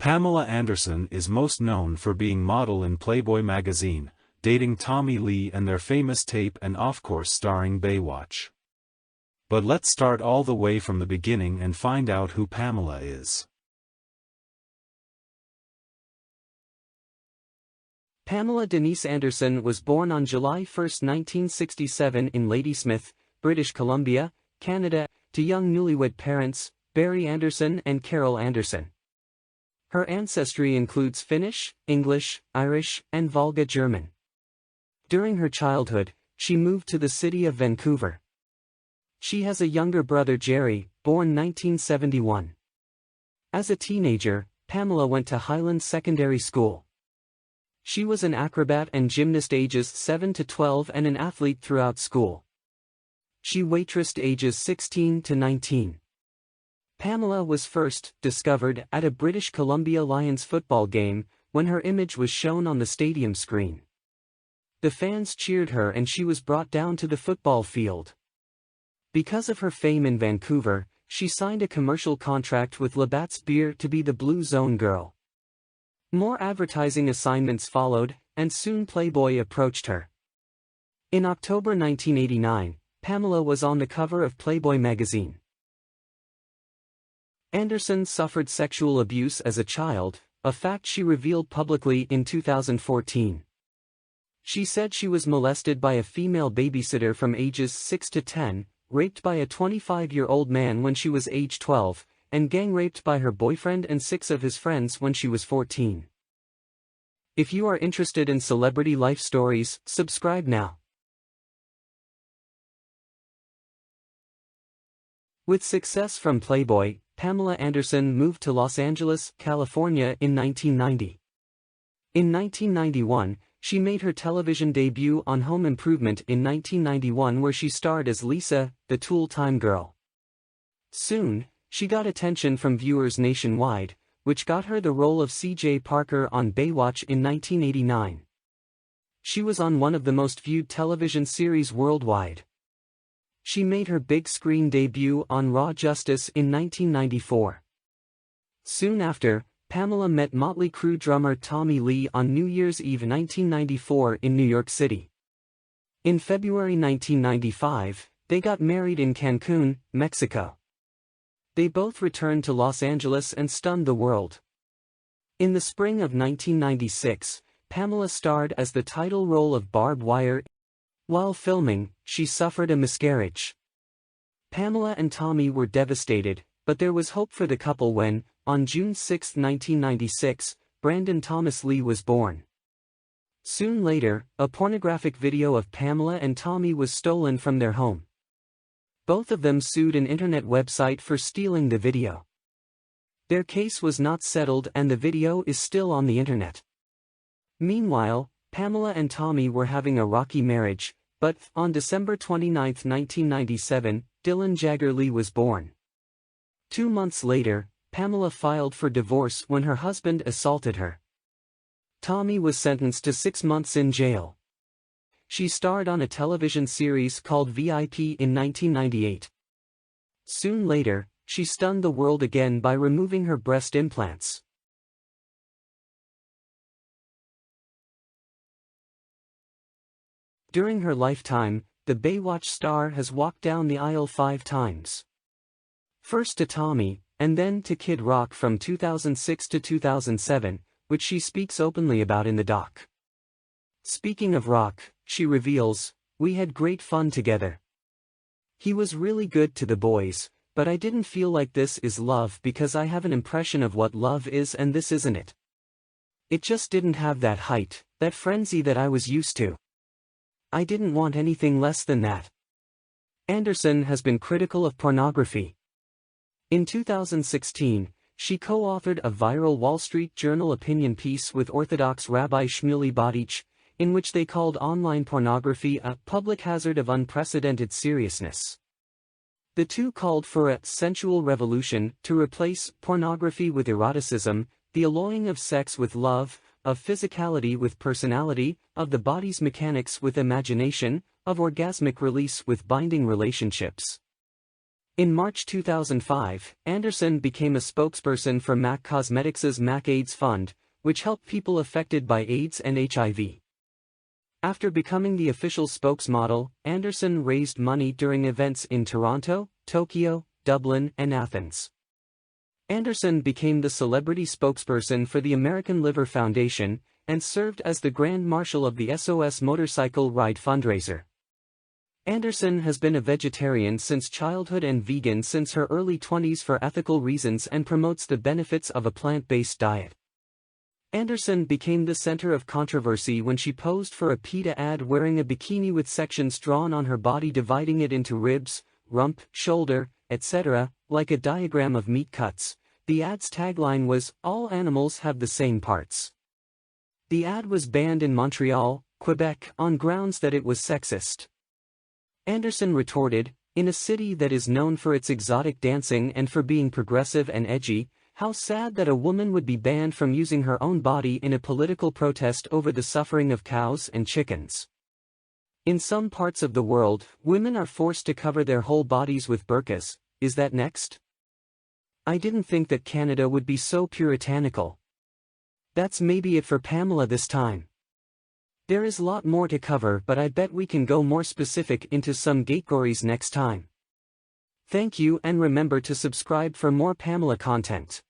Pamela Anderson is most known for being model in Playboy magazine, dating Tommy Lee and their famous tape and off-course starring Baywatch. But let's start all the way from the beginning and find out who Pamela is. Pamela Denise Anderson was born on July 1, 1967 in Ladysmith, British Columbia, Canada, to young newlywed parents, Barry Anderson and Carol Anderson. Her ancestry includes Finnish, English, Irish, and Volga German. During her childhood, she moved to the city of Vancouver. She has a younger brother Jerry, born 1971. As a teenager, Pamela went to Highland Secondary School. She was an acrobat and gymnast ages 7 to 12 and an athlete throughout school. She waitressed ages 16 to 19. Pamela was first discovered at a British Columbia Lions football game when her image was shown on the stadium screen. The fans cheered her and she was brought down to the football field. Because of her fame in Vancouver, she signed a commercial contract with Labatt's Beer to be the Blue Zone girl. More advertising assignments followed, and soon Playboy approached her. In October 1989, Pamela was on the cover of Playboy magazine. Anderson suffered sexual abuse as a child, a fact she revealed publicly in 2014. She said she was molested by a female babysitter from ages 6 to 10, raped by a 25-year-old man when she was age 12, and gang-raped by her boyfriend and 6 of his friends when she was 14. If you are interested in celebrity life stories, subscribe now. With success from Playboy, Pamela Anderson moved to Los Angeles, California in 1990. In 1991, she made her television debut on Home Improvement in 1991 where she starred as Lisa, the Tool-Time Girl. Soon, she got attention from viewers nationwide, which got her the role of C.J. Parker on Baywatch in 1989. She was on one of the most viewed television series worldwide. She made her big-screen debut on Raw Justice in 1994. Soon after, Pamela met Motley Crue drummer Tommy Lee on New Year's Eve 1994 in New York City. In February 1995, they got married in Cancun, Mexico. They both returned to Los Angeles and stunned the world. In the spring of 1996, Pamela starred as the title role of Barbed Wire. While filming, she suffered a miscarriage. Pamela and Tommy were devastated, but there was hope for the couple when, on June 6, 1996, Brandon Thomas Lee was born. Soon later, a pornographic video of Pamela and Tommy was stolen from their home. Both of them sued an internet website for stealing the video. Their case was not settled and the video is still on the internet. Meanwhile, Pamela and Tommy were having a rocky marriage, but, on December 29, 1997, Dylan Jagger Lee was born. 2 months later, Pamela filed for divorce when her husband assaulted her. Tommy was sentenced to 6 months in jail. She starred on a television series called VIP in 1998. Soon later, she stunned the world again by removing her breast implants. During her lifetime, the Baywatch star has walked down the aisle 5 times. First to Tommy, and then to Kid Rock from 2006 to 2007, which she speaks openly about in the doc. Speaking of Rock, she reveals, "We had great fun together. He was really good to the boys, but I didn't feel like this is love because I have an impression of what love is and this isn't it. It just didn't have that height, that frenzy that I was used to. I didn't want anything less than that." Anderson has been critical of pornography. In 2016, she co-authored a viral Wall Street Journal opinion piece with Orthodox Rabbi Shmuley Boteach, in which they called online pornography a public hazard of unprecedented seriousness. The two called for a sensual revolution to replace pornography with eroticism, the alloying of sex with love, of physicality with personality, of the body's mechanics with imagination, of orgasmic release with binding relationships. In March 2005, Anderson became a spokesperson for MAC Cosmetics' MAC AIDS Fund, which helped people affected by AIDS and HIV. After becoming the official spokesmodel, Anderson raised money during events in Toronto, Tokyo, Dublin, and Athens. Anderson became the celebrity spokesperson for the American Liver Foundation, and served as the Grand Marshal of the SOS Motorcycle Ride fundraiser. Anderson has been a vegetarian since childhood and vegan since her early 20s for ethical reasons and promotes the benefits of a plant-based diet. Anderson became the center of controversy when she posed for a PETA ad wearing a bikini with sections drawn on her body dividing it into ribs, rump, shoulder, etc., like a diagram of meat cuts. The ad's tagline was, "All animals have the same parts." The ad was banned in Montreal, Quebec, on grounds that it was sexist. Anderson retorted, "In a city that is known for its exotic dancing and for being progressive and edgy, how sad that a woman would be banned from using her own body in a political protest over the suffering of cows and chickens. In some parts of the world, women are forced to cover their whole bodies with burqas. Is that next? I didn't think that Canada would be so puritanical." That's maybe it for Pamela this time. There is a lot more to cover, but I bet we can go more specific into some categories next time. Thank you, and remember to subscribe for more Pamela content.